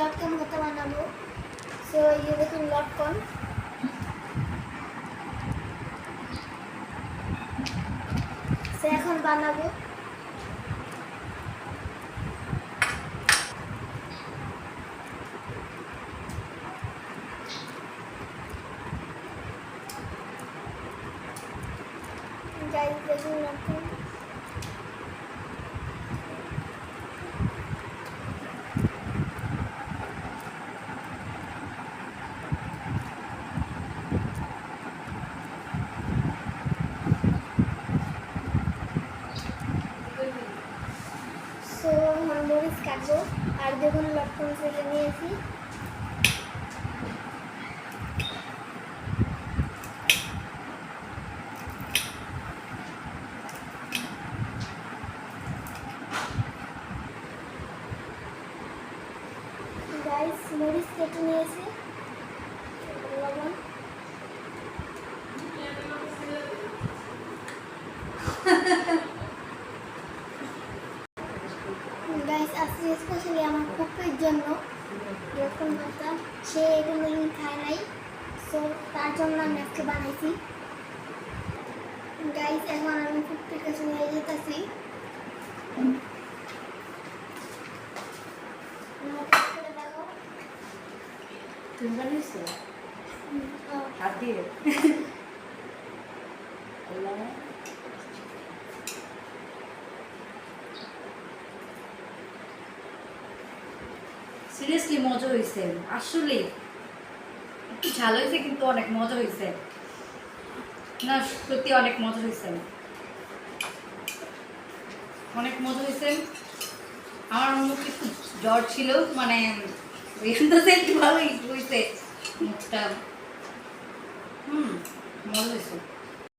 লটকন মতো বানাবো। সো এই যে দেখুন লটকন, সে এখন বানাবো। গাইস দেখুন লটকন। সো এখন মরিচ কাটবো, আর দেখুন লটকন ফেলে নিয়েছি। গাইস মরিচ কেটে নিয়েছি, লবণ। গাইস আজকে স্পেশালি আমার কুকুরের জন্য যখন বাতা সে এগুলো খায় নাই, সো তার জন্য আমি আজকে বানাইছি। গাইস এখন আমি কুকুরের কাছে নিয়ে যেতেছি। দেখো তুমি বানিয়েছো হাত দিয়ে? সিরিয়াসলি মজা হয়েছে, আসলে একটু ঝাল হয়েছে কিন্তু অনেক মজা হয়েছে। না সত্যি অনেক মজা হয়েছে, অনেক মজা হয়েছে। আমার মুখে একটু জ্বর ছিল, মানে একটু ভালোই হয়েছে মুখটা। মজা হয়েছে।